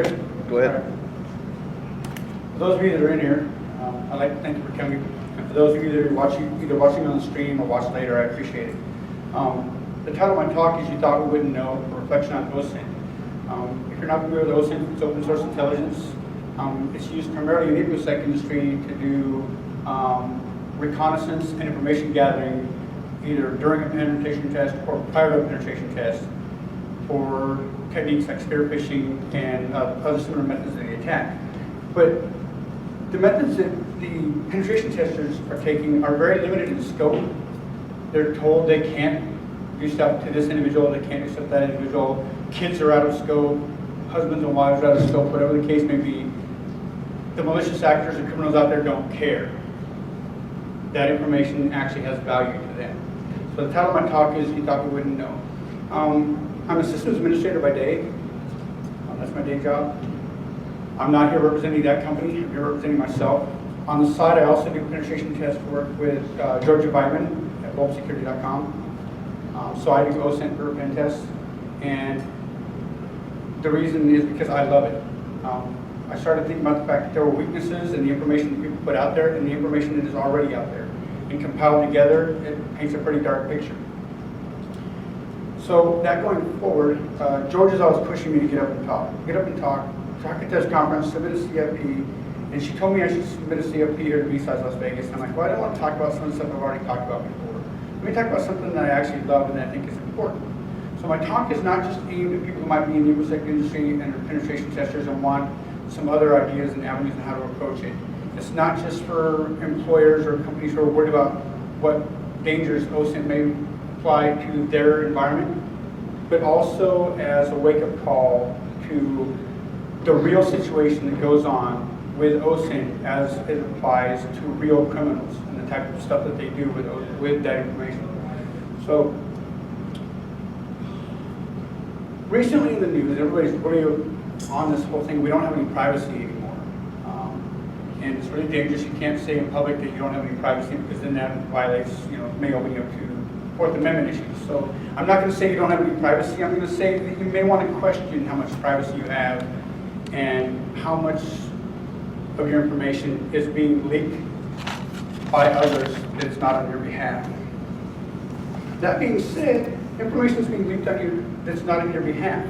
good? Go ahead. All right. For those of you that are in here, I'd like to thank you for coming. And for those of you that are watching, either watching on the stream or watch later, I appreciate it. The title of my talk is You Thought We Wouldn't Know, a reflection on OSINT. If you're not familiar with OSINT, it's open source intelligence. It's used primarily in the InfoSec industry to do reconnaissance and information gathering, either during a penetration test or prior to a penetration test, for techniques like spear phishing and other similar methods of the attack. But the methods that the penetration testers are taking are very limited in scope. They're told they can't do stuff to this individual, they can't do stuff to that individual. Kids are out of scope, husbands and wives are out of scope, whatever the case may be. The malicious actors and criminals out there don't care. That information actually has value to them. So the title of my talk is You Thought We Wouldn't Know. I'm a systems administrator by day. That's my day job. I'm not here representing that company. I'm here representing myself. On the side, I also do penetration test work with Georgia Byman at bulbsecurity.com. So I do OSINT for pen tests, and the reason is because I love it. I started thinking about the fact that there were weaknesses in the information that people put out there and the information that is already out there. And compiled together, it paints a pretty dark picture. So that going forward, George is always pushing me to get up and talk. Talk at this conference, submit a CFP, and she told me I should submit a CFP here to BSides Las Vegas. And I'm like, well, I don't want to talk about some of the stuff I've already talked about before. Let me talk about something that I actually love and that I think is important. So my talk is not just aimed at people who might be in the InfoSec industry and are penetration testers and want some other ideas and avenues on how to approach it. It's not just for employers or companies who are worried about what dangers OSINT may apply to their environment, but also as a wake-up call to the real situation that goes on with OSINT as it applies to real criminals and the type of stuff that they do with that information. So, recently in the news, everybody's really on this whole thing, we don't have any privacy anymore. And it's really dangerous. You can't say in public that you don't have any privacy because then that violates, may open you up to Fourth Amendment issues. So I'm not going to say you don't have any privacy. I'm going to say that you may want to question how much privacy you have and how much of your information is being leaked by others that is not on your behalf. That being said, information is being leaked on you that's not on your behalf.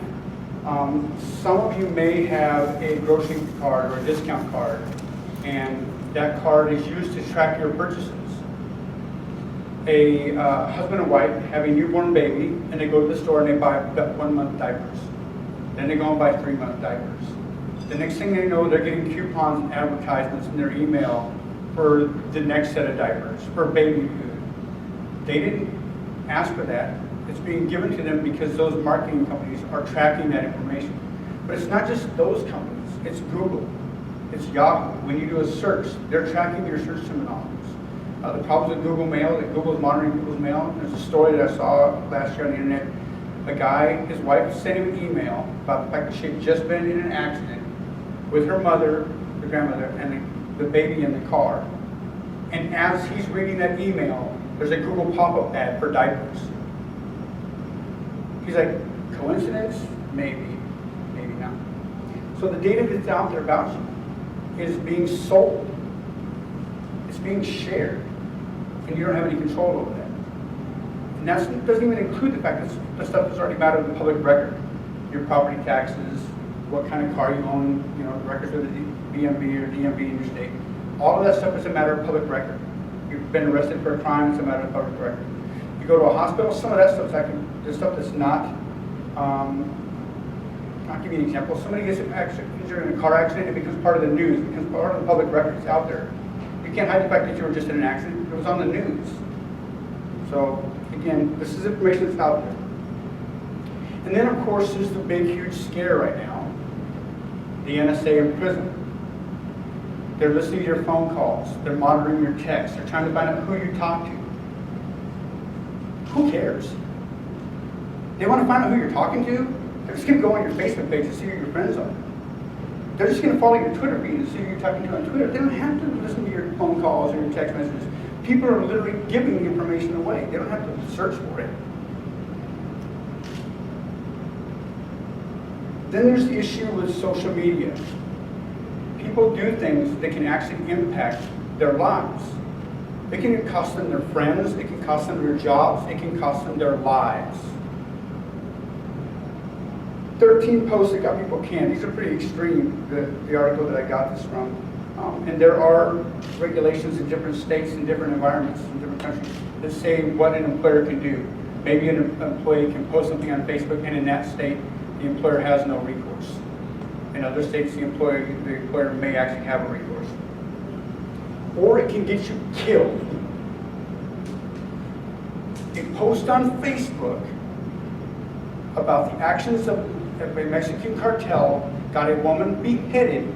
Some of you may have a grocery card or a discount card, and that card is used to track your purchases. A husband and wife have a newborn baby, and they go to the store and they buy 1-month diapers. Then they go and buy 3-month diapers. The next thing they know, they're getting coupons and advertisements in their email for the next set of diapers, for baby food. They didn't ask for that. It's being given to them because those marketing companies are tracking that information. But it's not just those companies. It's Google. It's Yahoo. When you do a search, they're tracking your search terminologies. The problems with Google Mail, that Google's monitoring people's mail. There's a story that I saw last year on the internet. A guy, his wife sent him an email about the fact that she had just been in an accident with her mother, the grandmother, and the baby in the car. And as he's reading that email, there's a Google pop-up ad for diapers. He's like, coincidence? Maybe, maybe not. So the data that's out there about you is being sold. It's being shared, and you don't have any control over that. And that doesn't even include the fact that the stuff that's already matter in the public record. Your property taxes, what kind of car you own, records of the BMV or DMV in your state. All of that stuff is a matter of public record. You've been arrested for a crime, it's a matter of public record. You go to a hospital, some of that stuff's actually, there's stuff that's not, I'll give you an example. Somebody gets injured in a car accident, it becomes part of the news, it becomes part of the public record, it's out there. You can't hide the fact that you were just in an accident, it was on the news. So, again, this is information that's out there. And then, of course, there's the big, huge scare right now, the NSA in prison. They're listening to your phone calls, they're monitoring your texts, they're trying to find out who you talk to. Who cares? They want to find out who you're talking to? They're just going to go on your Facebook page and see who your friends are. They're just going to follow your Twitter feed and see who you're talking to on Twitter. They don't have to listen to your phone calls or your text messages. People are literally giving the information away. They don't have to search for it. Then there's the issue with social media. People do things that can actually impact their lives. It can cost them their friends, it can cost them their jobs, it can cost them their lives. 13 posts that got people canned. These are pretty extreme, the article that I got this from. And there are regulations in different states and different environments in different countries that say what an employer can do. Maybe an employee can post something on Facebook, and in that state, the employer has no recourse. In other states, the employer may actually have a recourse. Or it can get you killed. A post on Facebook about the actions of a Mexican cartel got a woman beheaded.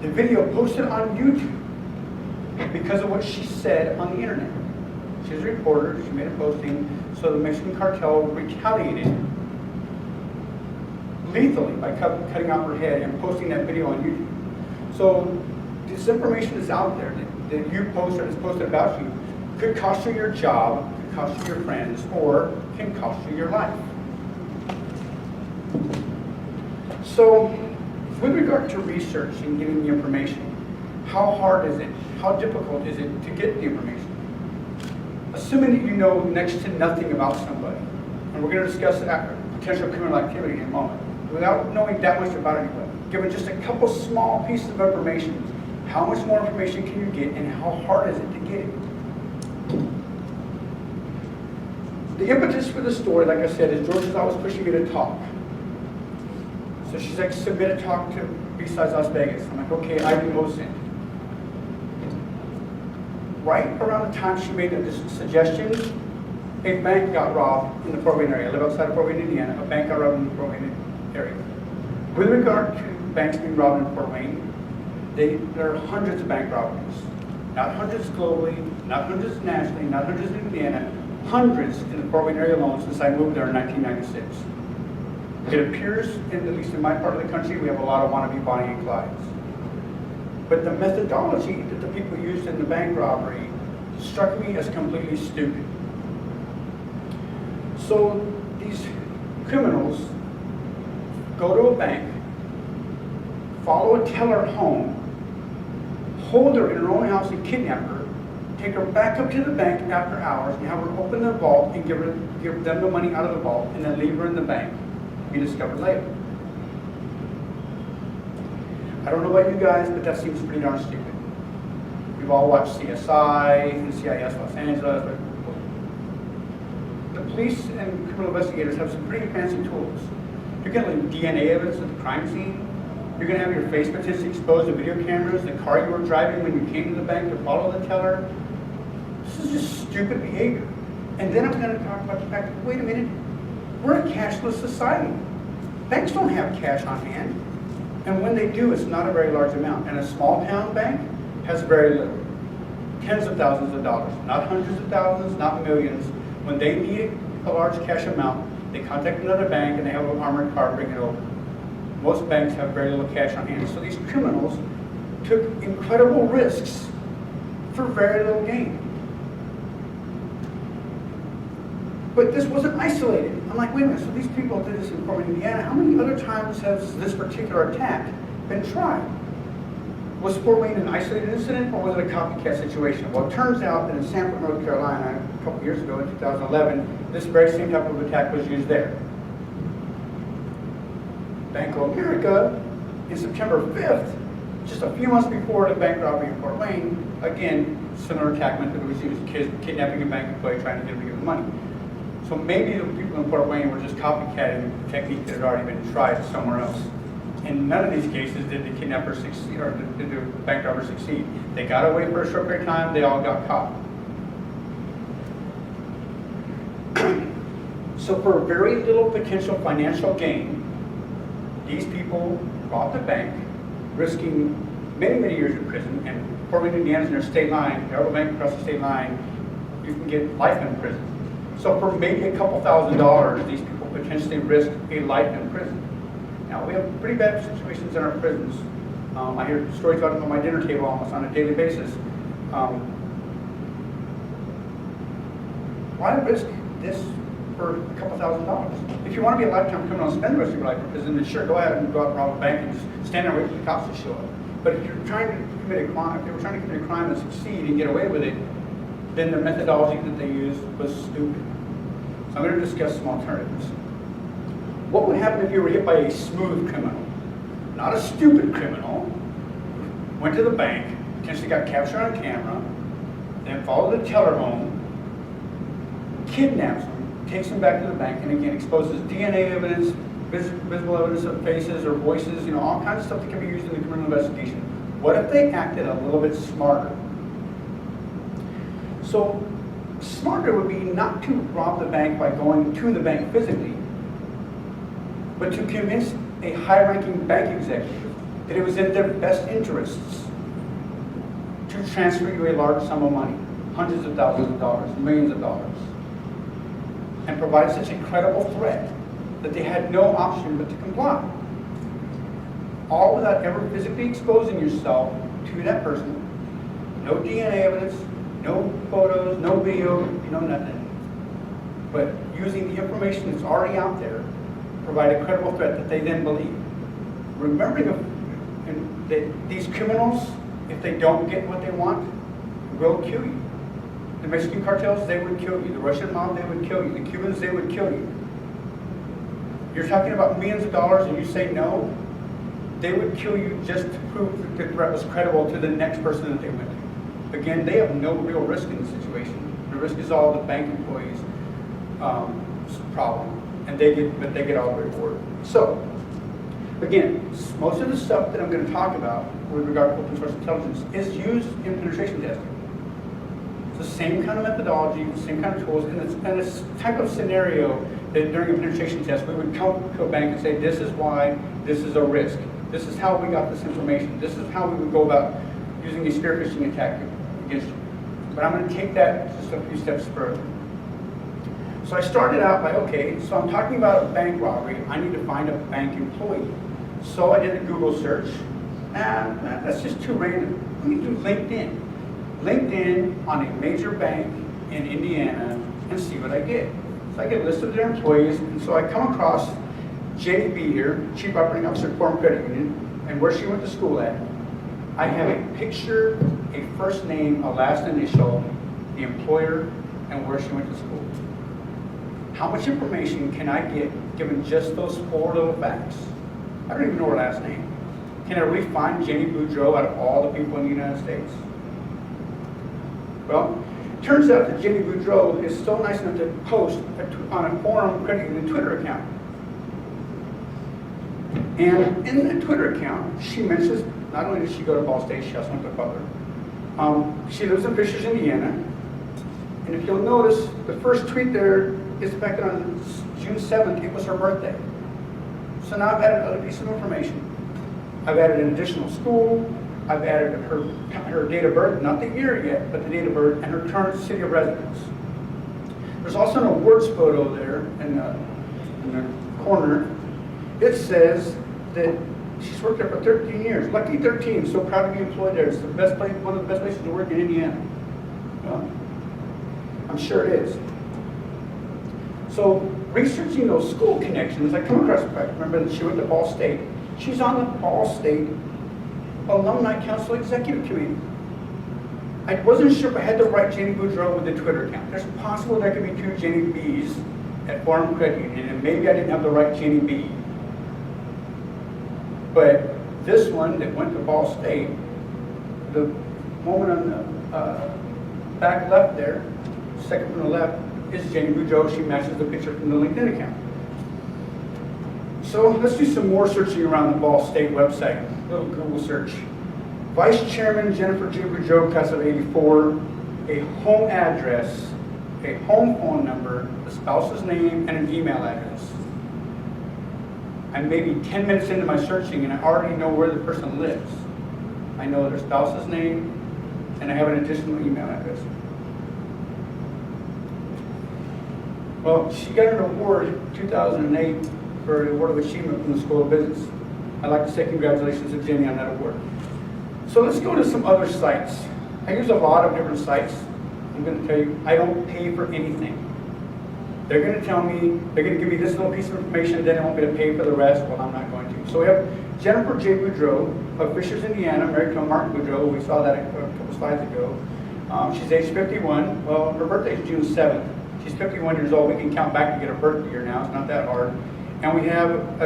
The video posted on YouTube because of what she said on the internet. She's a reporter, she made a posting, so the Mexican cartel retaliated lethally by cutting off her head and posting that video on YouTube. So this information is out there that you post or is posted about you could cost you your job, could cost you your friends, or can cost you your life. So with regard to research and getting the information, how hard is it? How difficult is it to get the information? Assuming that you know next to nothing about somebody, and we're going to discuss potential criminal activity in a moment, without knowing that much about anybody, given just a couple small pieces of information, how much more information can you get, and how hard is it to get it? The impetus for the story, like I said, is George is always pushing me to talk. So she's like, submit a talk to BSides Las Vegas. I'm like, okay, I do host it. Right around the time she made this suggestion, a bank got robbed in the Fort Wayne area. I live outside of Fort Wayne, Indiana. A bank got robbed in the Fort Wayne area. With regard to banks being robbed in Fort Wayne, there are hundreds of bank robberies. Not hundreds globally, not hundreds nationally, not hundreds in Indiana, hundreds in the Fort Wayne area alone since I moved there in 1996. It appears, at least in my part of the country, we have a lot of wannabe Bonnie and Clydes. But the methodology that the people used in the bank robbery struck me as completely stupid. So these criminals go to a bank, follow a teller home, hold her in her own house and kidnap her, take her back up to the bank after hours and have her open the vault and give them the money out of the vault and then leave her in the bank. Be discovered later. I don't know about you guys, but that seems pretty darn stupid. We've all watched CSI and CIS Los Angeles. But the police and criminal investigators have some pretty fancy tools. You're going to leave DNA evidence at the crime scene. You're going to have your face potentially exposed to video cameras, the car you were driving when you came to the bank to follow the teller. This is just stupid behavior. And then I'm going to talk about the fact that, wait a minute, we're a cashless society. Banks don't have cash on hand. And when they do, it's not a very large amount. And a small town bank has very little. Tens of thousands of dollars, not hundreds of thousands, not millions. When they need a large cash amount, they contact another bank and they have an armored car bring it over. Most banks have very little cash on hand. So these criminals took incredible risks for very little gain. But this wasn't isolated. I'm like, wait a minute, so these people did this in Fort Wayne, Indiana. How many other times has this particular attack been tried? Was Fort Wayne an isolated incident, or was it a copycat situation? Well, it turns out that in Sanford, North Carolina, a couple years ago in 2011, this very same type of attack was used there. Bank of America, in September 5th, just a few months before the bank robbery in Fort Wayne, again, similar attack method was used, kidnapping a bank employee, trying to get him to give the money. So maybe the people in Fort Wayne were just copycatting the technique that had already been tried somewhere else. In none of these cases did the kidnapper succeed, or did the bank robber succeed. They got away for a short period of time, they all got caught. So for very little potential financial gain, these people robbed a bank, risking many, many years in prison, and Fort Wayne, Indiana's in their state line, they rob a bank across the state line, you can get life in prison. So for maybe a couple $1,000s, these people potentially risk a life in prison. Now, we have pretty bad situations in our prisons. I hear stories about them on my dinner table almost on a daily basis. Why risk this for a couple $1,000s. If you want to be a lifetime criminal and spend the rest of your life in prison, then sure, go ahead and go out and rob a bank and just stand there waiting for the cops to show up. But if you're trying to commit a crime, if they were trying to commit a crime and succeed and get away with it, then the methodology that they used was stupid. So I'm going to discuss some alternatives. What would happen if you were hit by a smooth criminal? Not a stupid criminal, went to the bank, potentially got captured on camera, then followed the teller home, kidnaps them, takes them back to the bank, and again exposes DNA evidence, visible evidence of faces or voices, all kinds of stuff that can be used in the criminal investigation. What if they acted a little bit smarter? So, smarter would be not to rob the bank by going to the bank physically, but to convince a high-ranking bank executive that it was in their best interests to transfer you a large sum of money, hundreds of thousands of dollars, millions of dollars, and provide such a credible threat that they had no option but to comply. All without ever physically exposing yourself to that person. No DNA evidence, no photos, no video, nothing. But using the information that's already out there, provide a credible threat that they then believe. Remembering that these criminals, if they don't get what they want, will kill you. The Mexican cartels, they would kill you. The Russian mob, they would kill you. The Cubans, they would kill you. You're talking about millions of dollars and you say no, they would kill you just to prove that the threat was credible to the next person that they went to. Again, they have no real risk in the situation. The risk is all the bank employees' problem. And they get all the reward. So, again, most of the stuff that I'm going to talk about with regard to open source intelligence is used in penetration testing. It's the same kind of methodology, the same kind of tools, and it's a type of scenario that during a penetration test we would come to a bank and say, this is why this is a risk. This is how we got this information. This is how we would go about using a spear phishing attack against you. But I'm going to take that just a few steps further. So I started out by, okay, so I'm talking about a bank robbery. I need to find a bank employee. So I did a Google search. That's just too random. Let me do LinkedIn. LinkedIn on a major bank in Indiana and see what I get. So I get a list of their employees, and so I come across JB here, Chief Operating Officer, Forum Credit Union, and where she went to school at. I have a picture, a first name, a last initial, the employer, and where she went to school. How much information can I get given just those 4 little facts? I don't even know her last name. Can I really find Jenny Boudreau out of all the people in the United States? Well, it turns out that Jenny Boudreau is so nice enough to post on a Forum Credit Union Twitter account. And in that Twitter account, she mentions, not only did she go to Ball State, she also went to Butler. She lives in Fishers, Indiana. And if you'll notice, the first tweet there is the fact that on June 7th, it was her birthday. So now I've added another piece of information. I've added an additional school. I've added her date of birth, not the year yet, but the date of birth, and her current city of residence. There's also an awards photo there in the corner. It says that she's worked there for 13 years. Lucky 13, so proud to be employed there. It's the best place, one of the best places to work in Indiana. Well, I'm sure it is. So researching those school connections, I come across the fact, remember that she went to Ball State. She's on the Ball State Alumni Council Executive Committee. I wasn't sure if I had to write Jenny Boudreau with the Twitter account. There's possible there could be 2 Jenny B's at Forum Credit Union, and maybe I didn't have the right Jenny B. But this one that went to Ball State, the woman on the back left there, second from the left, is Jenny Boudreau. She matches the picture from the LinkedIn account. So let's do some more searching around the Ball State website. A little Google search. Vice Chairman Jennifer G. Boudreau, class of 84, a home address, a home phone number, the spouse's name, and an email address. I'm maybe 10 minutes into my searching and I already know where the person lives. I know their spouse's name, and I have an additional email address. Well, she got an award in 2008 for an award of achievement from the School of Business. I'd like to say congratulations to Jenny on that award. So let's go to some other sites. I use a lot of different sites. I'm going to tell you, I don't pay for anything. They're going to tell me, they're going to give me this little piece of information, then they want me to pay for the rest. Well, I'm not going to. So we have Jennifer J. Boudreau of Fishers, Indiana, married to Mark Boudreau. We saw that a couple slides ago. She's age 51. Well, her birthday is June 7th. She's 51 years old. We can count back to get her birthday year now. It's not that hard. And we have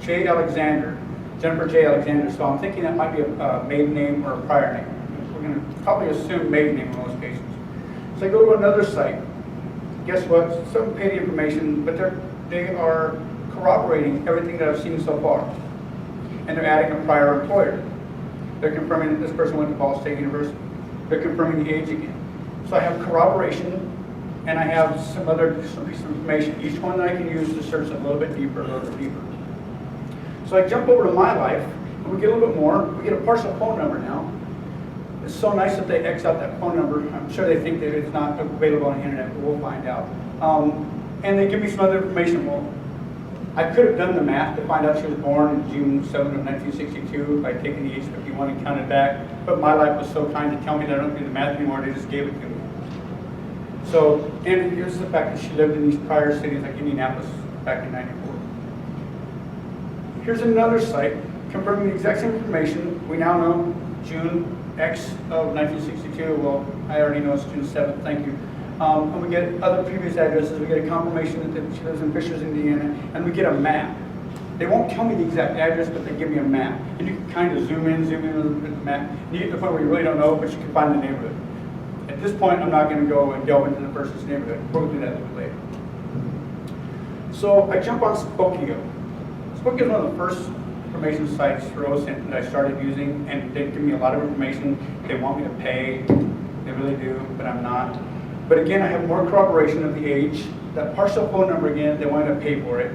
J. Alexander, Jennifer J. Alexander. So I'm thinking that might be a maiden name or a prior name. We're going to probably assume maiden name in most cases. So I go to another site. Guess what? Some pay the information, but they are corroborating everything that I've seen so far. And they're adding a prior employer. They're confirming that this person went to Ball State University. They're confirming the age again. So I have corroboration, and I have some piece of information. Each one that I can use to search a little bit deeper, a little bit deeper. So I jump over to My Life, and we get a little bit more. We get a partial phone number now. It's so nice that they X out that phone number. I'm sure they think that it's not available on the internet, but we'll find out. And they give me some other information. Well, I could have done the math to find out she was born in June 7th of 1962 by taking the age 51 and counted back. But My Life was so kind to tell me that I don't do the math anymore. They just gave it to me. So, and here's the fact that she lived in these prior cities like Indianapolis back in '94. Here's another site confirming the exact same information. We now know June X of 1962. Well, I already know it's June 7th. Thank you. And we get other previous addresses. We get a confirmation that she lives in Fishers, Indiana, and we get a map. They won't tell me the exact address, but they give me a map. And you can kind of zoom in with the map. And you get to the point where you really don't know, but you can find the neighborhood. At this point, I'm not going to go and delve into the person's neighborhood. We'll do that a little later. So I jump on Spokio. Spokio is one of the first information sites for OSINT that I started using, and they give me a lot of information. They want me to pay. They really do, but I'm not. But again, I have more corroboration of the age. That partial phone number again, they want to pay for it.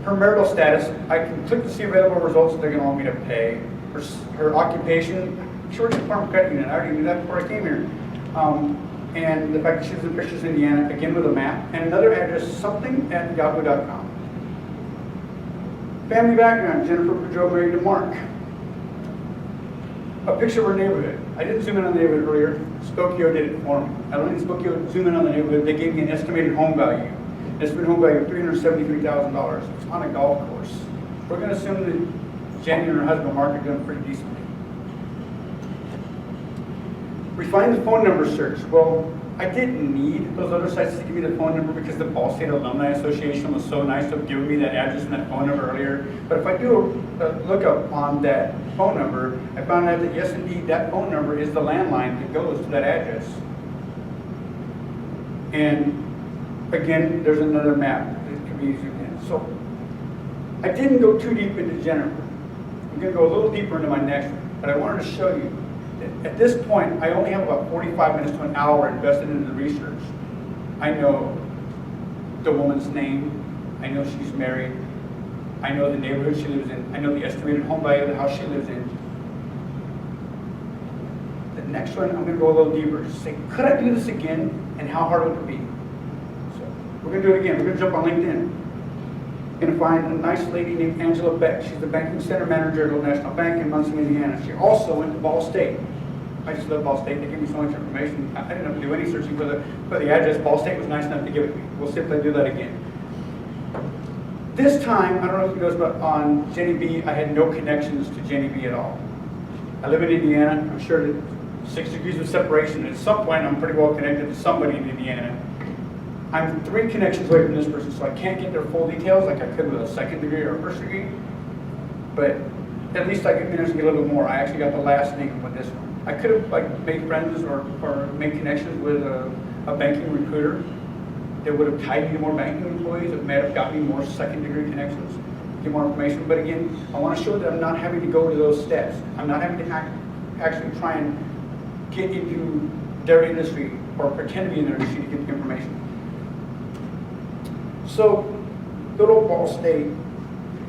Her marital status, I can click to see available results that they're going to want me to pay. Her occupation, she works at Farm Credit Union. I already knew that before I came here. And the fact that she lives in Fishers, Indiana, again with a map. And another address, something at yahoo.com. Family background, Jennifer Boudreau married to Mark. A picture of her neighborhood. I didn't zoom in on the neighborhood earlier. Spokio did it for me. I don't need Spokio to zoom in on the neighborhood. They gave me an estimated home value. Estimated home value of $373,000. It's on a golf course. We're going to assume that Jenny and her husband Mark are doing pretty decently. Refine the phone number search. Well, I didn't need those other sites to give me the phone number because the Ball State Alumni Association was so nice to have given me that address and that phone number earlier. But if I do a lookup on that phone number, I found out that yes, indeed, that phone number is the landline that goes to that address. And again, there's another map that can be zoomed in. So I didn't go too deep into Jennifer. I'm going to go a little deeper into my next one, but I wanted to show you. At this point, I only have about 45 minutes to an hour invested into the research. I know the woman's name. I know she's married. I know the neighborhood she lives in. I know the estimated home value of the house she lives in. The next one, I'm going to go a little deeper. Just say, could I do this again, and how hard would it be? So we're going to do it again. We're going to jump on LinkedIn. Going to find a nice lady named Angela Beck. She's the banking center manager at Old National Bank in Muncie, Indiana. She also went to Ball State. I just love Ball State. They give me so much information. I didn't have to do any searching for the address. Ball State was nice enough to give it to me. We'll see if they do that again. This time, I don't know if it goes, but on Jenny B, I had no connections to Jenny B at all. I live in Indiana. I'm sure that 6 degrees of separation. At some point, I'm pretty well connected to somebody in Indiana. I'm 3 connections away from this person, so I can't get their full details like I could with a second degree or a first degree. But at least I could manage to get a little bit more. I actually got the last name with this one. I could have made friends or made connections with a banking recruiter that would have tied me to more banking employees. It may have got me more second degree connections, get more information. But again, I want to show that I'm not having to go to those steps. I'm not having to actually try and get into their industry or pretend to be in their industry to get the information. So, good old Ball State.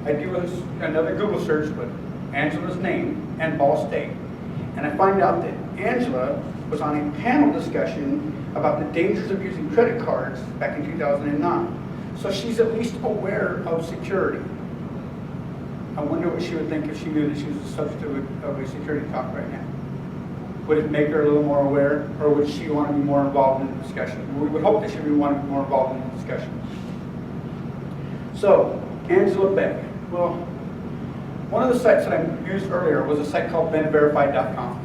I do another Google search with Angela's name and Ball State. And I find out that Angela was on a panel discussion about the dangers of using credit cards back in 2009. So she's at least aware of security. I wonder what she would think if she knew that she was the subject of a security talk right now. Would it make her a little more aware, or would she want to be more involved in the discussion? We would hope that she would want to be more involved in the discussion. So, Angela Beck. Well, one of the sites that I used earlier was a site called BenVerified.com.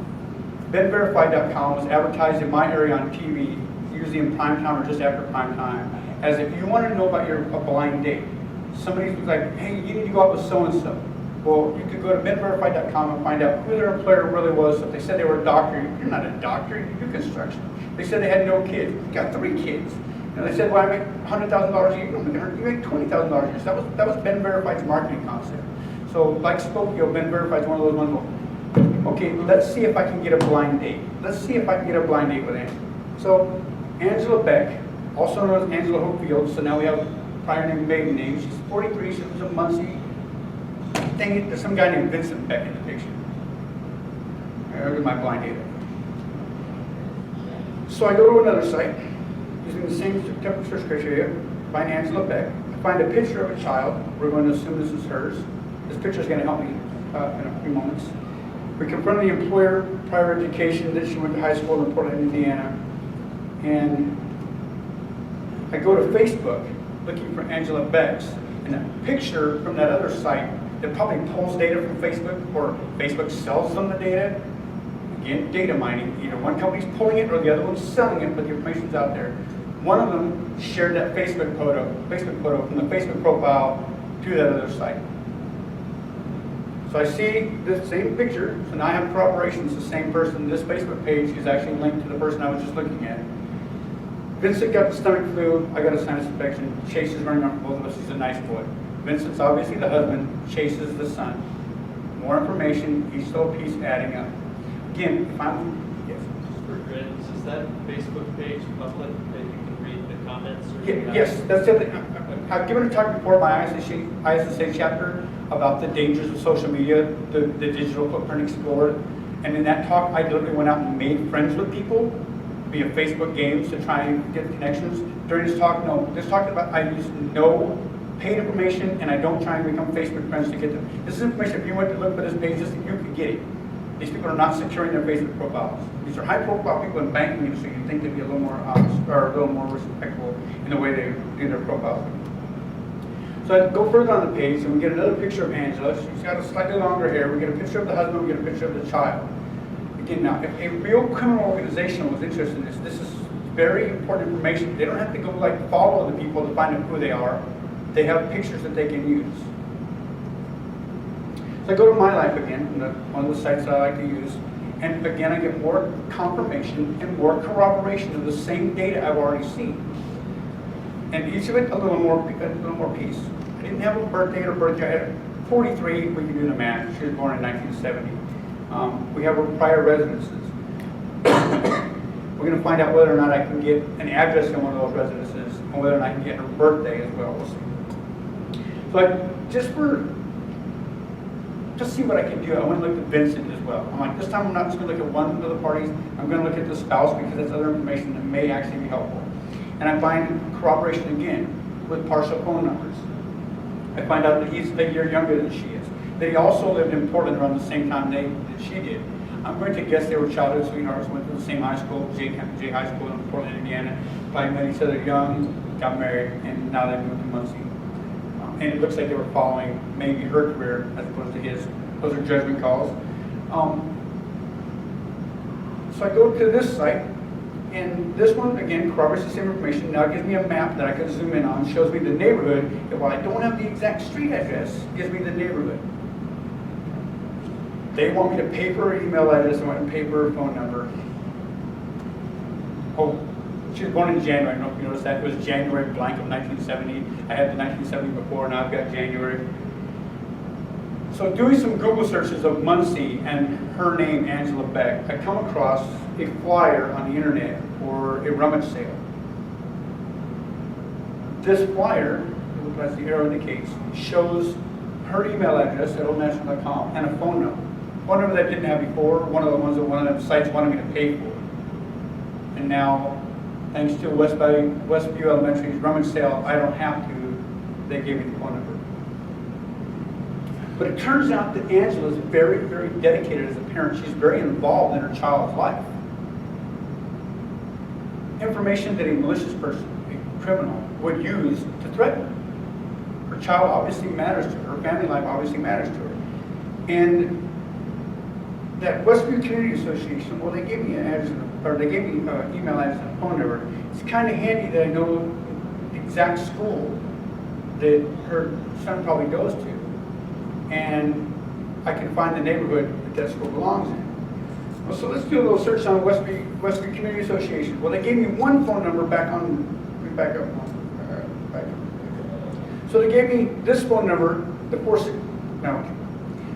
BenVerified.com was advertised in my area on TV, usually in prime time or just after prime time, as if you want to know about a blind date. Somebody was like, hey, you need to go out with so-and-so. Well, you could go to BenVerified.com and find out who their employer really was. If they said they were a doctor, you're not a doctor, you do construction. They said they had no kids, you got 3 kids. And they said, well, I make $100,000 a year, you make $20,000 a year. So that was BenVerified's marketing concept. So like Spokio, BenVerified is one of those ones where, okay, let's see if I can get a blind date. Let's see if I can get a blind date with Angela. So Angela Beck, also known as Angela Hopefield, so now we have prior name, maiden name. She's 43, she lives in Muncie. Dang it, there's some guy named Vincent Beck in the picture. There's my blind date. So I go to another site, using the same search criteria, find Angela Beck. I find a picture of a child. We're going to assume this is hers. This picture is going to help me in a few moments. We confront the employer, prior education, that she went to high school in Portland, Indiana. And I go to Facebook looking for Angela Beck's, and a picture from that other site that probably pulls data from Facebook, or Facebook sells them the data. Again, data mining. Either one company's pulling it or the other one's selling it, but the information's out there. One of them shared that Facebook photo from the Facebook profile to that other site. So I see this same picture, so now I have corroboration it's the same person. This Facebook page is actually linked to the person I was just looking at. Vincent got the stomach flu, I got a sinus infection. Chase is running on both of us, he's a nice boy. Vincent's obviously the husband, Chase is the son. More information, each little piece adding up. Again, if I'm, yes? For grids, is that Facebook page public that you can read the comments? Or Yes, that's it. I've given a talk before my ISSA chapter about the dangers of social media, the digital footprint explored. And in that talk, I literally went out and made friends with people via Facebook games to try and get connections. During this talk, no, this talk about I use no paid information, and I don't try and become Facebook friends to get them. This is information, if you went to look for this page, you could get it. These people are not securing their Facebook profiles. These are high-profile people in banking industry. You'd think they'd be a little more honest, or a little more respectful in the way they do their profiles. So I go further on the page, and we get another picture of Angela. She's got a slightly longer hair. We get a picture of the husband. We get a picture of the child. Again, now, if a real criminal organization was interested in this, this is very important information. They don't have to go like follow the people to find out who they are. They have pictures that they can use. So I go to My Life again, one of the sites that I like to use, and again I get more confirmation and more corroboration of the same data I've already seen. And each of it a little more piece. I didn't have a birthday or birthday. 43, we can do the math. She was born in 1970. We have her prior residences. We're going to find out whether or not I can get an address in one of those residences, and whether or not I can get her birthday as well. We'll see. So just see what I can do. I want to look at Vincent as well. I'm like, this time I'm not just going to look at one of the parties. I'm going to look at the spouse because that's other information that may actually be helpful. And I find corroboration again with partial phone numbers. I find out that he's a year younger than she is. That he also lived in Portland around the same time that she did. I'm going to guess they were childhood sweethearts, went to the same high school, J High School in Portland, Indiana. Probably met each other young, got married, and now they moved to Muncie. And it looks like they were following maybe her career as opposed to his. Those are judgment calls. So I go to this site, and this one, again, corroborates the same information. Now it gives me a map that I can zoom in on, shows me the neighborhood. And while I don't have the exact street address, it gives me the neighborhood. They want me to pay for her email address, I want to pay for her phone number. Oh, she was born in January. I don't know if you noticed that. It was January blank of 1970. I had the 1970 before, now I've got January. So doing some Google searches of Muncie and her name, Angela Beck, I come across a flyer on the internet for a rummage sale. This flyer, as the arrow indicates, shows her email address at oldnational.com and a phone number. Phone number that I didn't have before, one of the ones that one of the sites wanted me to pay for. And now, thanks to Westview Elementary's rummage sale, I don't have to. They gave me the phone number. But it turns out that Angela is very, very dedicated as a parent. She's very involved in her child's life. Information that a malicious person, a criminal, would use to threaten her. Her child obviously matters to her. Her family life obviously matters to her. And that Westview Community Association, well, they gave me an address, or they gave me an email address and a phone number. It's kind of handy that I know the exact school that her son probably goes to. And I can find the neighborhood that school belongs in. Well, so let's do a little search on Westview Community Association. Well, they gave me one phone number back up. So they gave me this phone number, the 46, no,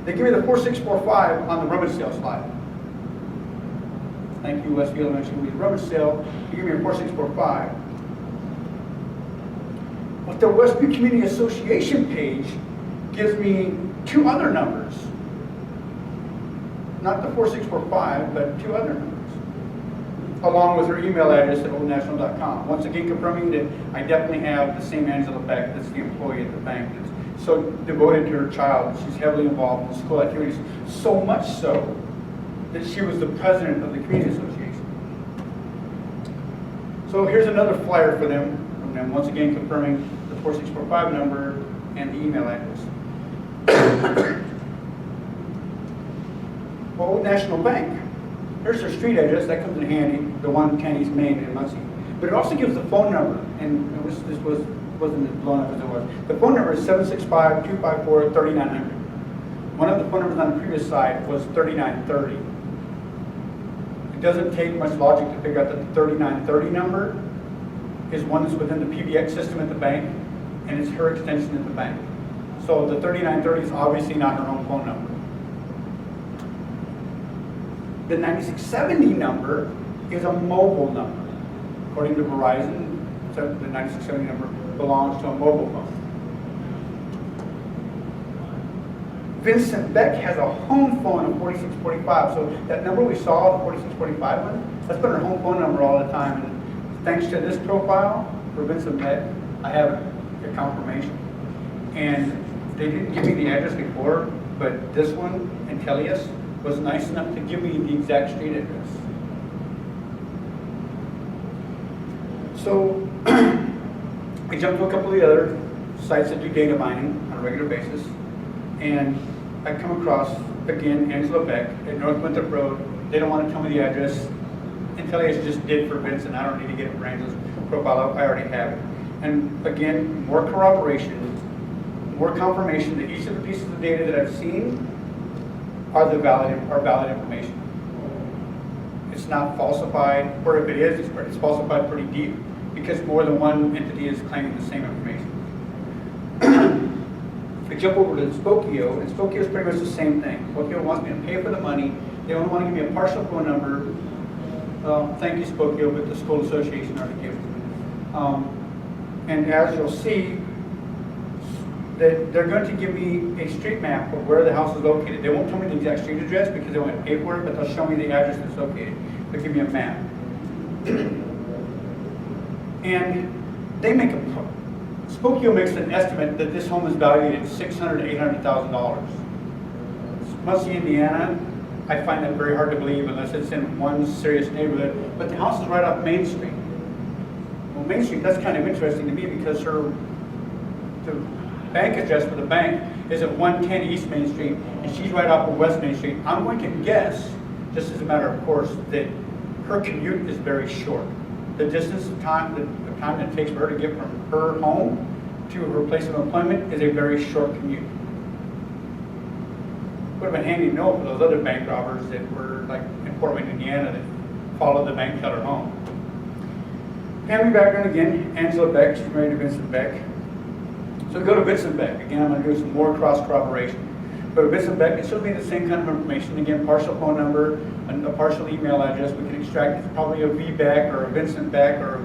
they gave me the 4645 on the rummage sale slide. Thank you, Westview Elementary. We rummage sale. They gave me a 4645. But the Westview Community Association page gives me two other numbers. Not the 4645, but two other numbers. Along with her email address at oldnational.com. Once again, confirming that I definitely have the same Angela Beck that's the employee at the bank that's so devoted to her child. She's heavily involved in school activities, so much so that she was the president of the Community Association. So here's another flyer for them, from them, once again confirming the 4645 number and the email address. Well, Old National Bank. Here's their street address. That comes in handy. The one Kenny's Main in Muncie. But it also gives the phone number, and this wasn't as blown up as it was. The phone number is 765-254-3900. One of the phone numbers on the previous side was 3930. It doesn't take much logic to figure out that the 3930 number is one that's within the PBX system at the bank, and it's her extension at the bank. So the 3930 is obviously not her own phone number. The 9670 number is a mobile number. According to Verizon, the 9670 number belongs to a mobile phone. Vincent Beck has a home phone of 4645. So that number we saw, the 4645 one, that's been her home phone number all the time. And thanks to this profile for Vincent Beck, I have a confirmation. And they didn't give me the address before, but this one, Intellius, was nice enough to give me the exact street address. So I jumped to a couple of the other sites that do data mining on a regular basis, and I come across, again, Angela Beck at North Winthrop Road. They don't want to tell me the address. Intellius just did for Vincent. I don't need to get it for Angela's profile up. I already have it. And again, more corroboration, more confirmation that each of the pieces of data that I've seen are valid information. It's not falsified, or if it is, it's falsified pretty deep, because more than one entity is claiming the same information. I jump over to Spokio, and Spokio is pretty much the same thing. Spokio wants me to pay for the money. They only want to give me a partial phone number. Thank you, Spokio, but the school association already gave it to me. And as you'll see, that they're going to give me a street map of where the house is located. They won't tell me the exact street address because they won't pay for it, but they'll show me the address that's located. They'll give me a map. And they make Spokio makes an estimate that this home is valued at $600,000 to $800,000. Muncie, Indiana, I find that very hard to believe unless it's in one serious neighborhood. But the house is right off Main Street. Well, Main Street, that's kind of interesting to me because the bank address for the bank is at 110 East Main Street, and she's right off of West Main Street. I'm going to guess, just as a matter of course, that her commute is very short. The distance of time, the time that it takes for her to get from her home to her place of employment is a very short commute. Would have been handy to know for those other bank robbers that were like in Fort Wayne, Indiana, that followed the bank teller home. Family background again, Angela Beck, she's married to Vincent Beck. So to go to Vincent Beck, again, I'm going to do some more cross corroboration. Go to Vincent Beck, it should be the same kind of information. Again, partial phone number, and a partial email address. We can extract it's probably a V Beck or a Vincent Beck or,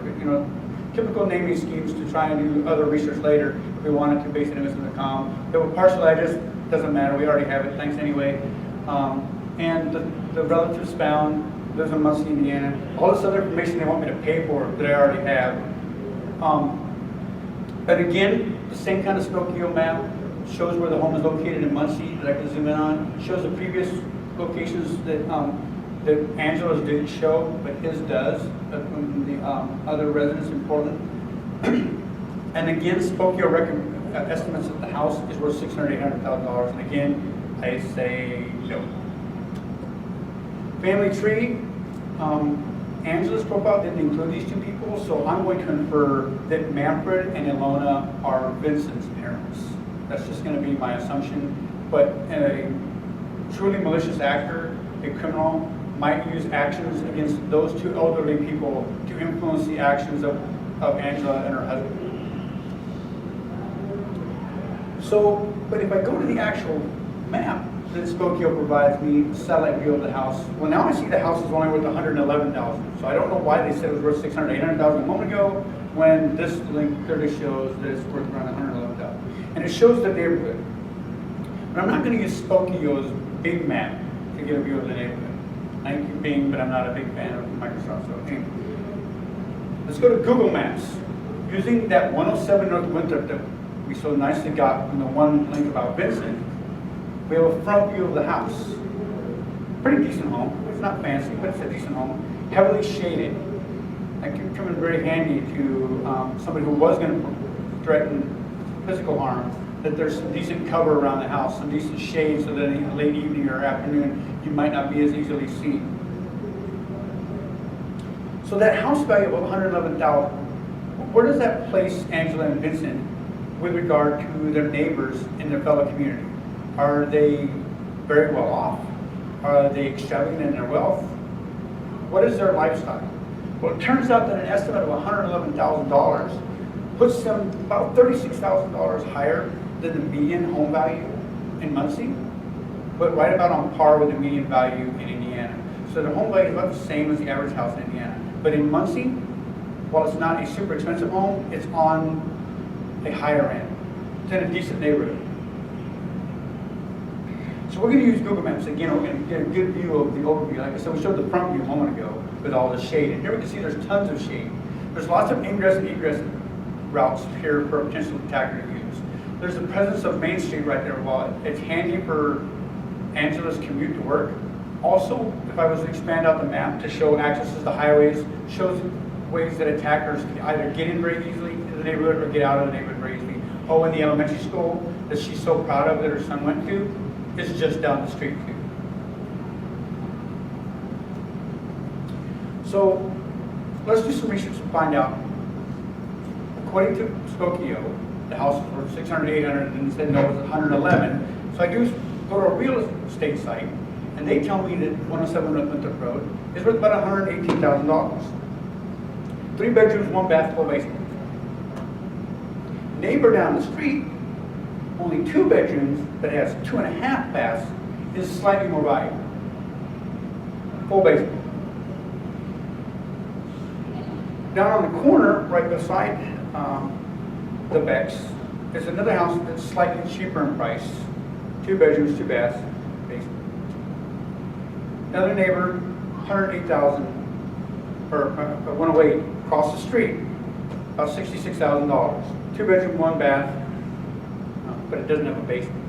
typical naming schemes to try and do other research later if we wanted to base it in Vincent.com. If a partial address, doesn't matter, we already have it, thanks anyway. And the relatives found, lives in Muncie, Indiana. All this other information they want me to pay for that I already have. But again, the same kind of Spokio map shows where the home is located in Muncie that I can zoom in on. Shows the previous locations that that Angela's didn't show, but his does, from the other residents in Portland. And again, Spokio estimates that the house is worth $600,000, $800,000. And again, I say no. Family tree. Angela's profile didn't include these two people, so I'm going to infer that Manfred and Ilona are Vincent's parents. That's just going to be my assumption. But a truly malicious actor, a criminal, might use actions against those two elderly people to influence the actions of Angela and her husband. So, but if I go to the actual map that Spokio provides me, the satellite view of the house, well, now I see the house is only worth $111,000. So I don't know why they said it was worth $600,000, $800,000 a moment ago, when this link clearly shows that it's worth around $111,000. And it shows the neighborhood. But I'm not going to use Spokio's big map to get a view of the neighborhood. Thank you, Bing, but I'm not a big fan of Microsoft. So anyway, let's go to Google Maps. Using that 107 North Winthrop that we so nicely got from the one link about Vincent, we have a front view of the house. Pretty decent home. It's not fancy, but it's a decent home. Heavily shaded. That can come in very handy to somebody who was going to threaten physical harm, that there's some decent cover around the house, some decent shade, so that in late evening or afternoon, you might not be as easily seen. So that house value of $111,000, where does that place Angela and Vincent with regard to their neighbors in their fellow community? Are they very well off? Are they extravagant in their wealth? What is their lifestyle? Well, it turns out that an estimate of $111,000 puts them about $36,000 higher than the median home value in Muncie, but right about on par with the median value in Indiana. So the home value is about the same as the average house in Indiana. But in Muncie, while it's not a super expensive home, it's on a higher end. It's in a decent neighborhood. So we're going to use Google Maps. Again, we're going to get a good view of the overview. Like I said, we showed the front view a moment ago with all the shade. And here we can see there's tons of shade. There's lots of ingress and egress routes here for a potential attacker to use. There's the presence of Main Street right there. While it's handy for Angela's commute to work, also, if I was to expand out the map to show accesses to highways, shows ways that attackers can either get in very easily to the neighborhood or get out of the neighborhood very easily. Oh, and the elementary school that she's so proud of that her son went to is just down the street too. So let's do some research and find out. According to Spokio, the house was worth $600,000, $800,000, and instead no, it was $111,000. So I do go to a real estate site, and they tell me that 107 North Winthrop Road is worth about $118,000. 3 bedrooms, 1 bath, full basement. Neighbor down the street, only 2 bedrooms, but has 2.5 baths, is slightly more valuable. Full basement. Down on the corner, right beside the Becks, there's another house that's slightly cheaper in price. 2 bedrooms, 2 baths, basement. Another neighbor, $108,000, or 108, across the street, about $66,000. 2 bedroom, 1 bath, but it doesn't have a basement.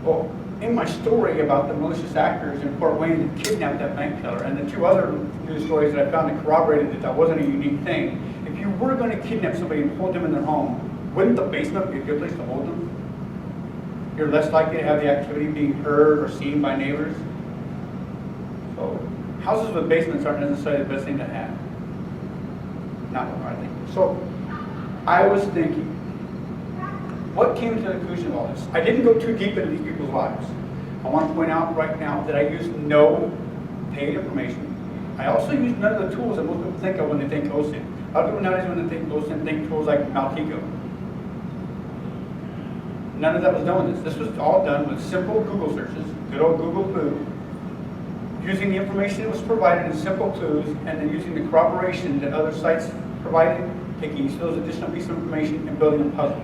Well, in my story about the malicious actors in Fort Wayne that kidnapped that bank teller, and the 2 other news stories that I found that corroborated that wasn't a unique thing, if you were going to kidnap somebody and hold them in their home, wouldn't the basement be a good place to hold them? You're less likely to have the activity being heard or seen by neighbors. So houses with basements aren't necessarily the best thing to have. Not what I think. So I was thinking, what came to the conclusion of all this? I didn't go too deep into these people's lives. I want to point out right now that I used no paid information. I also used none of the tools that most people think of when they think OSINT. A lot of people nowadays when they think OSINT think tools like Maltico. None of that was done with this. This was all done with simple Google searches, good old Google Clue, using the information that was provided in simple clues, and then using the corroboration that other sites provided, taking each of those additional pieces of information and building a puzzle.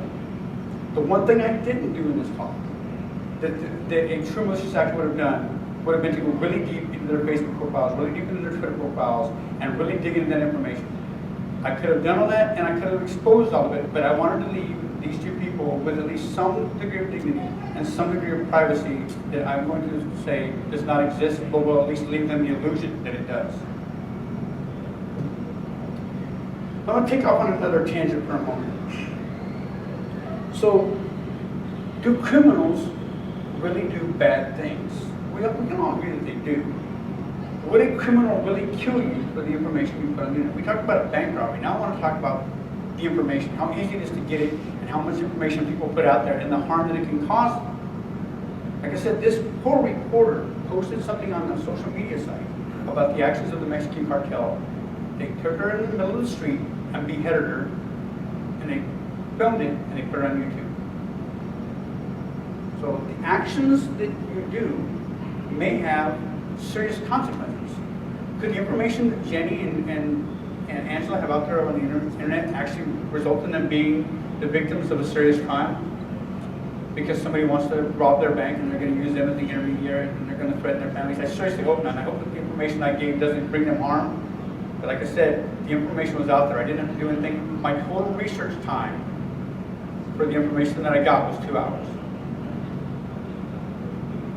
The one thing I didn't do in this talk that a true malicious actor would have done would have been to go really deep into their Facebook profiles, really deep into their Twitter profiles, and really dig into that information. I could have done all that, and I could have exposed all of it, but I wanted to leave these two people with at least some degree of dignity and some degree of privacy that I'm going to say does not exist, but will at least leave them the illusion that it does. I'm going to take off on another tangent for a moment. So, do criminals really do bad things? We can all agree that they do. Would a criminal really kill you for the information you put on the internet? We talked about a bank robbery. Now I want to talk about the information, how easy it is to get it, and how much information people put out there, and the harm that it can cause them. Like I said, this poor reporter posted something on a social media site about the actions of the Mexican cartel. They took her in the middle of the street and beheaded her, and they filmed it, and they put it on YouTube. So the actions that you do may have serious consequences. Could the information that Jenny and Angela have out there on the internet actually result in them being the victims of a serious crime? Because somebody wants to rob their bank and they're going to use them as the intermediary and they're going to threaten their families. I seriously hope not. I hope that the information I gave doesn't bring them harm. But like I said, the information was out there. I didn't have to do anything. My total research time for the information that I got was 2 hours.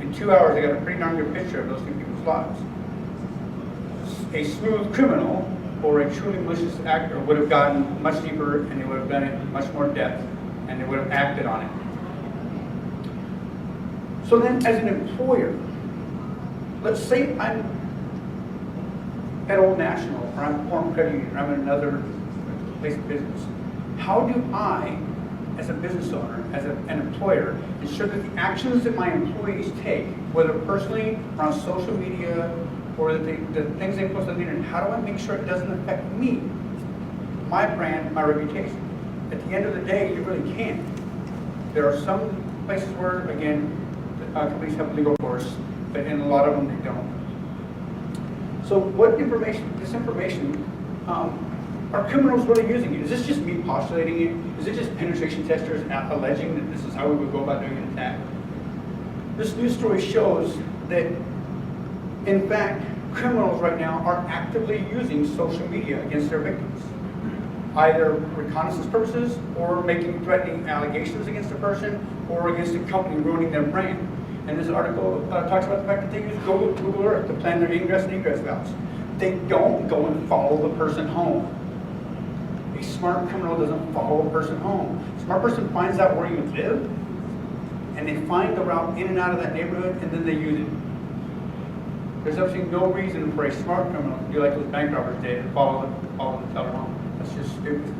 In 2 hours, I got a pretty darn good picture of those two people's lives. A smooth criminal or a truly malicious actor would have gotten much deeper, and they would have done it in much more depth, and they would have acted on it. So then, as an employer, let's say I'm at Old National, or I'm Forum Credit Union, or I'm in another place of business. How do I, as a business owner, as an employer, ensure that the actions that my employees take, whether personally or on social media, or the things they post on the internet, how do I make sure it doesn't affect me, my brand, my reputation? At the end of the day, you really can't. There are some places where, again, companies have legal force, but in a lot of them they don't. So what information, this information, are criminals really using it? Is this just me postulating it? Is it just penetration testers alleging that this is how we would go about doing an attack? This news story shows that, in fact, criminals right now are actively using social media against their victims, either reconnaissance purposes or making threatening allegations against a person or against a company ruining their brand. And this article talks about the fact that they use Google Earth to plan their ingress and egress routes. They don't go and follow the person home. A smart criminal doesn't follow a person home. A smart person finds out where you live, and they find the route in and out of that neighborhood, and then they use it. There's absolutely no reason for a smart criminal to do like those bank robbers did and follow the teller home. That's just stupid.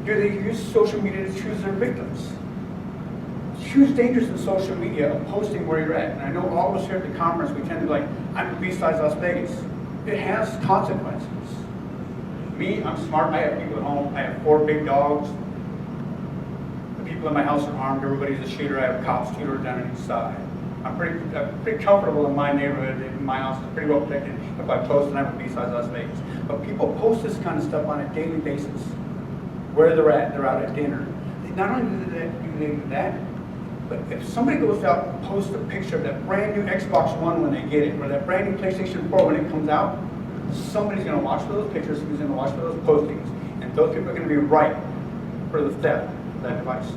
Do they use social media to choose their victims? Huge dangers in social media of posting where you're at. And I know all of us here at the conference, we tend to be like, I'm at BSides Las Vegas. It has consequences. Me, I'm smart. I have people at home. I have 4 big dogs. The people in my house are armed. Everybody's a shooter. I have cops tutored down on each side. I'm pretty comfortable in my neighborhood. In my house is pretty well protected if I post and I'm at BSides Las Vegas. But people post this kind of stuff on a daily basis. Where they're at, they're out at dinner. Not only do they do that, but if somebody goes out and posts a picture of that brand new Xbox One when they get it, or that brand new PlayStation 4 when it comes out, somebody's going to watch those pictures, somebody's going to watch those postings, and those people are going to be ripe for the theft of that device.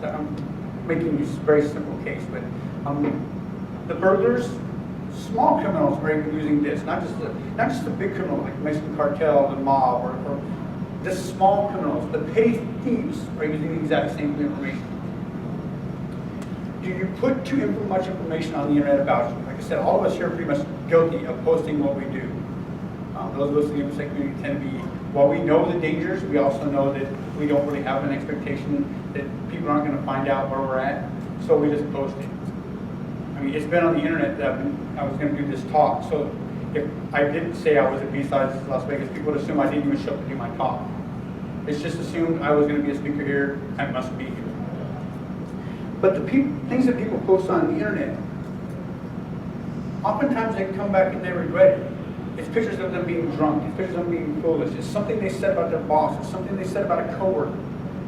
I'm making a very simple case, but the burglars, small criminals are even using this, not just the big criminals like the Mexican cartel, the mob, or the small criminals, the petty thieves are using the exact same information. Do you put too much information on the internet about you? Like I said, all of us here are pretty much guilty of posting what we do. Those of us in the infosec community tend to be, while we know the dangers, we also know that we don't really have an expectation that people aren't going to find out where we're at, so we just post it. I mean, it's been on the internet that I was going to do this talk, so if I didn't say I was at BSides Las Vegas, people would assume I didn't even show up to do my talk. It's just assumed I was going to be a speaker here, I must be here. But the things that people post on the internet, oftentimes they come back and they regret it. It's pictures of them being drunk. It's pictures of them being foolish. It's something they said about their boss. It's something they said about a coworker.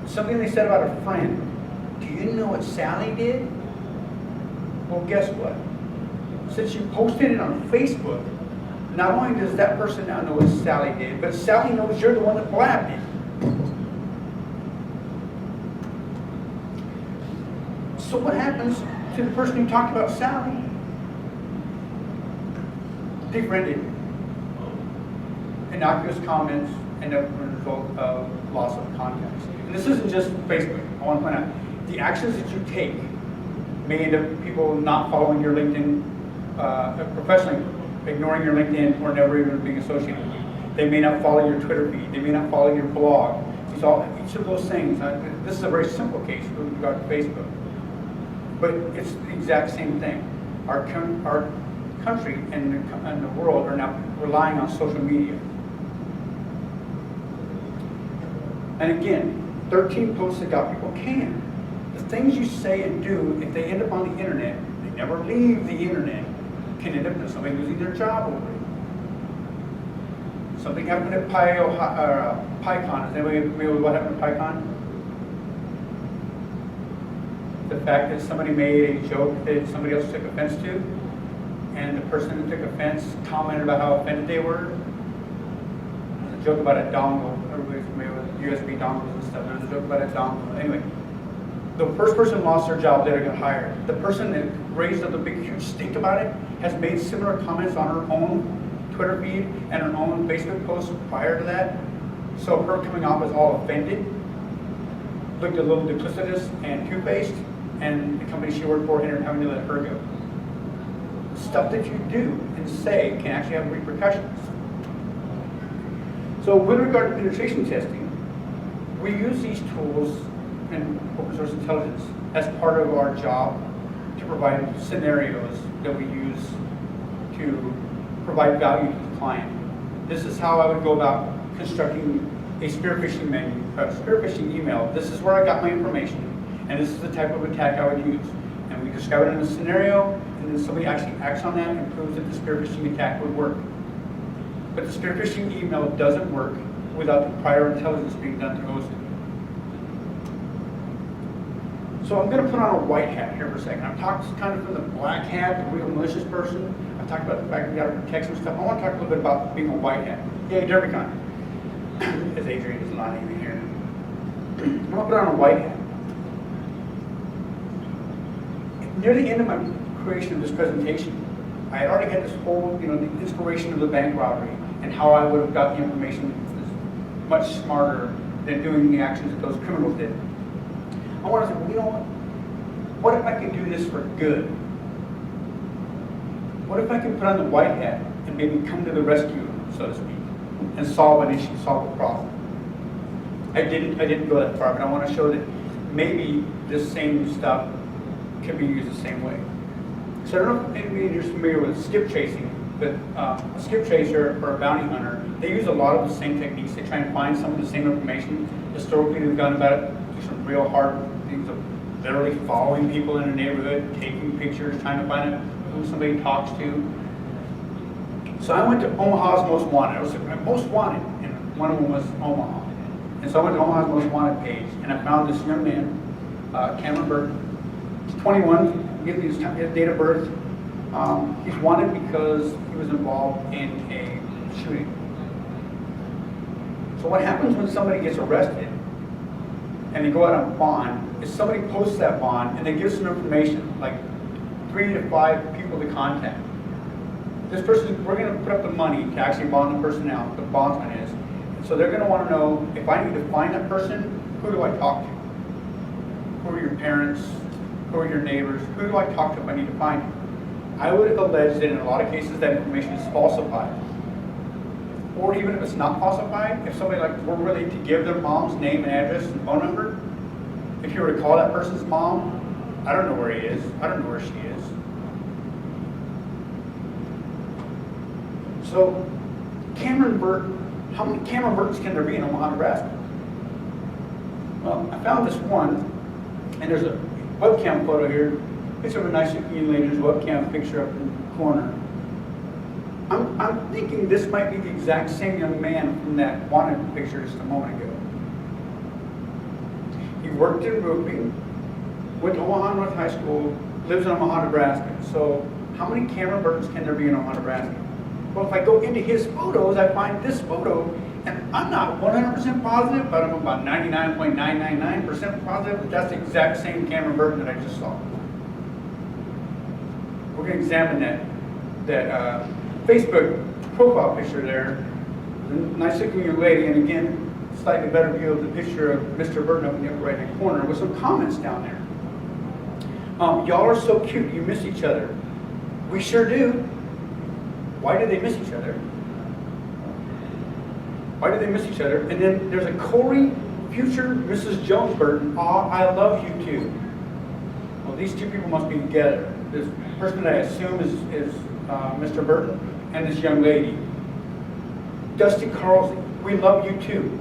It's something they said about a friend. Do you know what Sally did? Well, guess what? Since you posted it on Facebook, not only does that person now know what Sally did, but Sally knows you're the one that blabbed it. So what happens to the person who talked about Sally? Defriended. Innocuous comments end up as a result of loss of contacts. And this isn't just Facebook. I want to point out, the actions that you take may end up people not following your LinkedIn professionally, ignoring your LinkedIn, or never even being associated with you. They may not follow your Twitter feed. They may not follow your blog. Each of those things, this is a very simple case with regard to Facebook, but it's the exact same thing. Our country and the world are now relying on social media. And again, 13 posts that got people canned. The things you say and do, if they end up on the internet, they never leave the internet, can end up with somebody losing their job over it. Something happened at PyCon. Is anybody familiar with what happened at PyCon? The fact that somebody made a joke that somebody else took offense to, and the person who took offense commented about how offended they were. There's a joke about a dongle. Everybody's familiar with USB dongles and stuff. There's a joke about a dongle. Anyway, the first person lost their job, later got hired. The person that raised up a big, huge stink about it has made similar comments on her own Twitter feed and her own Facebook posts prior to that. So her coming off as all offended looked a little duplicitous and two-faced, and the company she worked for ended up having to let her go. Stuff that you do and say can actually have repercussions. So with regard to penetration testing, we use these tools in open source intelligence as part of our job to provide scenarios that we use to provide value to the client. This is how I would go about constructing a spear phishing email. This is where I got my information, and this is the type of attack I would use. And we describe it in a scenario, and then somebody actually acts on that and proves that the spear phishing attack would work. But the spear phishing email doesn't work without the prior intelligence being done to host it. So I'm going to put on a white hat here for a second. I've talked kind of from the black hat, the real malicious person. I've talked about the fact that we got to protect some stuff. I want to talk a little bit about being a white hat. Yay, DerbyCon. As Adrian is not even here. I'm going to put on a white hat. Near the end of my creation of this presentation, I had already had this whole, the inspiration of the bank robbery and how I would have got the information much smarter than doing the actions that those criminals did. I want to say, well, you know what if I could do this for good? What if I could put on the white hat and maybe come to the rescue, so to speak, and solve an issue, solve a problem? I didn't go that far, but I want to show that maybe this same stuff can be used the same way. So I don't know if anybody is familiar with skip chasing, but a skip chaser or a bounty hunter, they use a lot of the same techniques. They try and find some of the same information. Historically, they've gone about it, do some real hard things of literally following people in a neighborhood, taking pictures, trying to find out who somebody talks to. So I went to Omaha's Most Wanted. I was like, Most Wanted, and one of them was Omaha. And so I went to Omaha's Most Wanted page, and I found this young man, Cameron Burke. He's 21, give me his date of birth. He's wanted because he was involved in a shooting. So what happens when somebody gets arrested and they go out on bond is somebody posts that bond and they give some information, like 3 to 5 people to contact. This person, we're going to put up the money to actually bond the person out, the bondsman is. And so they're going to want to know, if I need to find that person, who do I talk to? Who are your parents? Who are your neighbors? Who do I talk to if I need to find you? I would have alleged that in a lot of cases that information is falsified. Or even if it's not falsified, if somebody were willing to give their mom's name and address and phone number, if you were to call that person's mom, I don't know where he is, I don't know where she is. So, Cameron Burke, how many Cameron Burkes can there be in Omaha, Nebraska? Well, I found this one, and there's a webcam photo here. Picture of a nice looking lady, there's a webcam picture up in the corner. I'm thinking this might be the exact same young man from that wanted picture just a moment ago. He worked in roofing, went to Omaha North High School, lives in Omaha, Nebraska. So how many Cameron Burkes can there be in Omaha, Nebraska? Well, if I go into his photos, I find this photo And I'm not 100% positive, but I'm about 99.999% positive that that's the exact same Cameron Burton that I just saw. We're going to examine that Facebook profile picture there. Nice looking young lady, and again, slightly better view of the picture of Mr. Burton up in the upper right hand corner with some comments down there. Y'all are so cute, you miss each other. We sure do. Why do they miss each other? Why do they miss each other? And then there's a Corey, future Mrs. Jones Burton. Aw, I love you too. Well, these two people must be together. This person that I assume is Mr. Burton and this young lady. Dusty Carlsey, we love you too.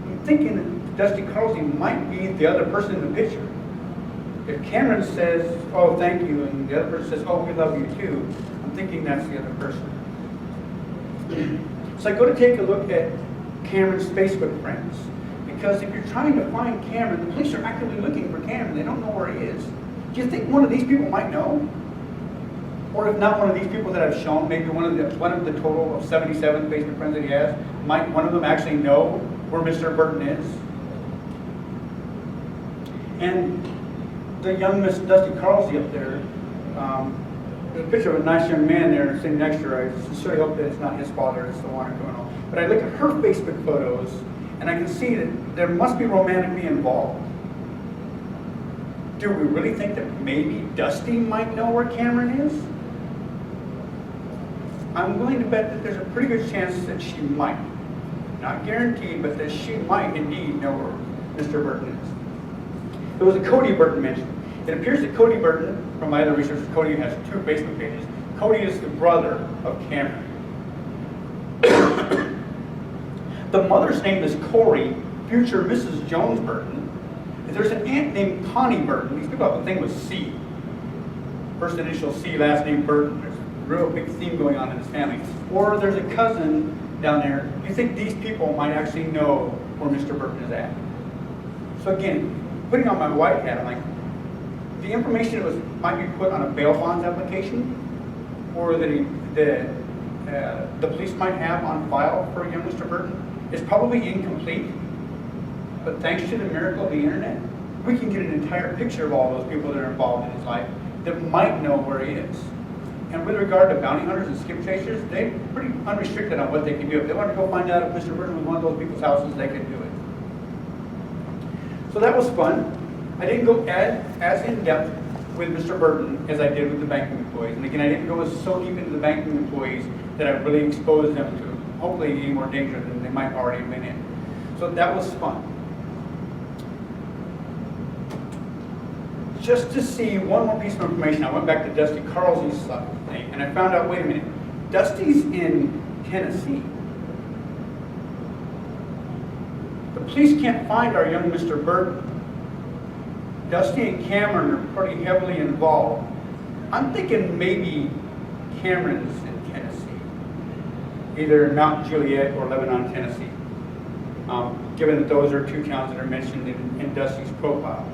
I'm thinking that Dusty Carlsey might be the other person in the picture. If Cameron says, oh, thank you, and the other person says, oh, we love you too, I'm thinking that's the other person. So I go to take a look at Cameron's Facebook friends, because if you're trying to find Cameron, the police are actively looking for Cameron. They don't know where he is. Do you think one of these people might know? Or if not one of these people that I've shown, maybe one of the total of 77 Facebook friends that he has, might one of them actually know where Mr. Burton is? And the young Miss Dusty Carlsey up there, there's a picture of a nice young man there sitting next to her. I sincerely hope that it's not his father, it's the one going on. But I look at her Facebook photos, and I can see that there must be romantically involved. Do we really think that maybe Dusty might know where Cameron is? I'm willing to bet that there's a pretty good chance that she might. Not guaranteed, but that she might indeed know where Mr. Burton is. There was a Cody Burton mentioned. It appears that Cody Burton, from my other research, Cody has 2 Facebook pages. Cody is the brother of Cameron. The mother's name is Corey, future Mrs. Jones Burton. There's an aunt named Connie Burton. These people have a thing with C. First initial C, last name Burton. There's a real big theme going on in this family. Or there's a cousin down there. You think these people might actually know where Mr. Burton is at? So again, putting on my white hat, I'm like, the information that might be put on a bail bonds application, or that the police might have on file for young Mr. Burton, is probably incomplete. But thanks to the miracle of the internet, we can get an entire picture of all those people that are involved in his life that might know where he is. And with regard to bounty hunters and skip chasers, they're pretty unrestricted on what they can do. If they want to go find out if Mr. Burton was one of those people's houses, they can do it. So that was fun. I didn't go as in-depth with Mr. Burton as I did with the banking employees. And again, I didn't go so deep into the banking employees that I really exposed them to hopefully any more danger than they might already have been in. So that was fun. Just to see one more piece of information, I went back to Dusty Carlsey's thing, and I found out, wait a minute, Dusty's in Tennessee. The police can't find our young Mr. Burton. Dusty and Cameron are pretty heavily involved. I'm thinking maybe Cameron's in Tennessee, either Mount Juliet or Lebanon, Tennessee, given that those are 2 towns that are mentioned in Dusty's profile.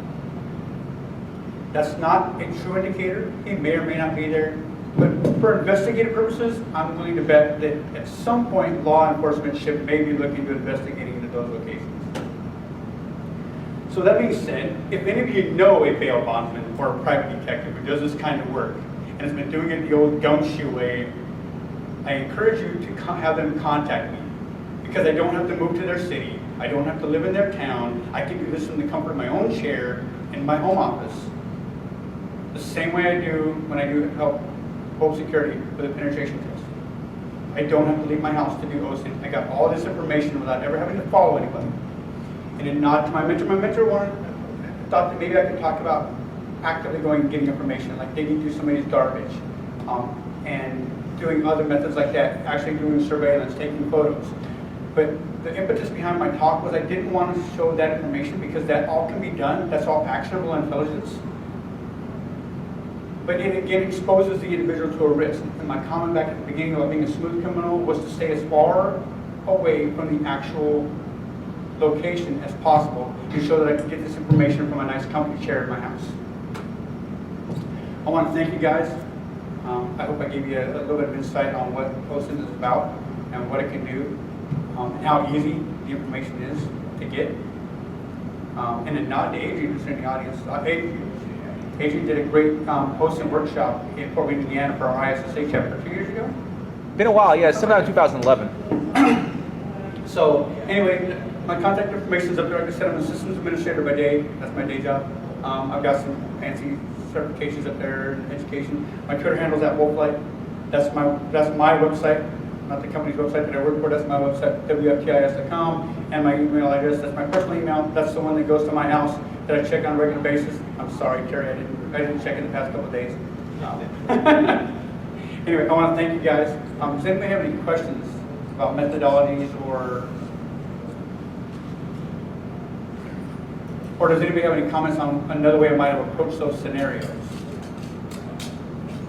That's not a true indicator. He may or may not be there. But for investigative purposes, I'm willing to bet that at some point law enforcement may be looking to investigating into those locations. So that being said, if any of you know a bail bondsman or a private detective who does this kind of work and has been doing it the old gumshoe way, I encourage you to have them contact me, because I don't have to move to their city. I don't have to live in their town. I can do this from the comfort of my own chair in my home office. The same way I do when I do help home security with a penetration test. I don't have to leave my house to do OSINT. I got all this information without ever having to follow anybody. And in nod to my mentor thought that maybe I could talk about actively going and getting information, like digging through somebody's garbage, and doing other methods like that, actually doing surveillance, taking photos. But the impetus behind my talk was I didn't want to show that information because that all can be done. That's all actionable intelligence. But it again exposes the individual to a risk. And my comment back at the beginning about being a smooth criminal was to stay as far away from the actual location as possible to show that I could get this information from a nice comfy chair in my house. I want to thank you guys. I hope I gave you a little bit of insight on what OSINT is about and what it can do. how easy the information is to get. And then nod to Adrian, who's in the audience. Adrian did a great post-it workshop in Fort Wayne, Indiana for our ISSA chapter 2 years ago. Been a while, yeah, sometime in 2011. So anyway, my contact information is up there. Like I said, I'm a systems administrator by day. That's my day job. I've got some fancy certifications up there in education. My Twitter handle is @Wolflight. That's my website, not the company's website that I work for. That's my website, wftis.com. And my email address, that's my personal email. That's the one that goes to my house that I check on a regular basis. I'm sorry, Terry, I didn't check in the past couple of days. Anyway, I want to thank you guys. Does anybody have any questions about methodologies or does anybody have any comments on another way I might have approached those scenarios?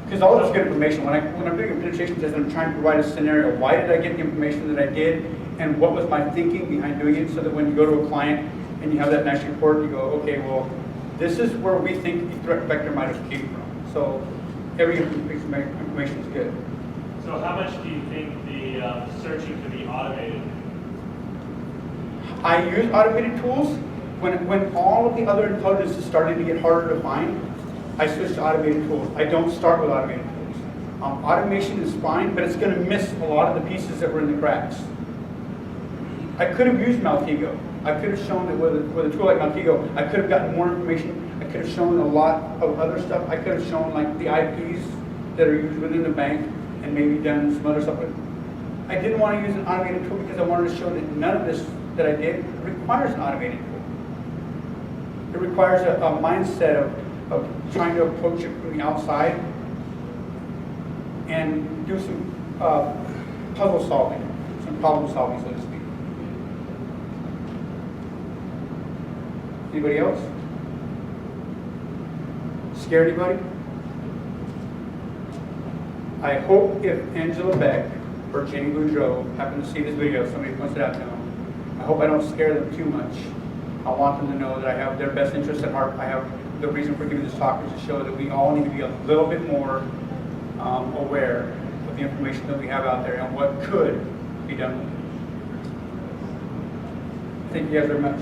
Because all this good information, when I'm doing a penetration test and I'm trying to provide a scenario, why did I get the information that I did, and what was my thinking behind doing it, so that when you go to a client and you have that nice report, you go, okay, well, this is where we think the threat vector might have came from. So every information is good. So how much do you think the searching could be automated? I use automated tools. When all of the other intelligence is starting to get harder to find, I switch to automated tools. I don't start with automated tools. Automation is fine, but it's going to miss a lot of the pieces that were in the cracks. I could have used Maltego. I could have shown that with a tool like Maltego, I could have gotten more information. I could have shown a lot of other stuff. I could have shown like the IPs that are used within the bank and maybe done some other stuff. But I didn't want to use an automated tool because I wanted to show that none of this that I did requires an automated tool. It requires a mindset of trying to approach it from the outside and do some puzzle solving, some problem solving, so to speak. Anybody else? Scare anybody? I hope if Angela Beck or Jenny Boudreau happen to see this video, somebody points it out to them, I hope I don't scare them too much. I want them to know that I have their best interest at heart. I have the reason for giving this talk is to show that we all need to be a little bit more aware of the information that we have out there and what could be done with it. Thank you guys very much.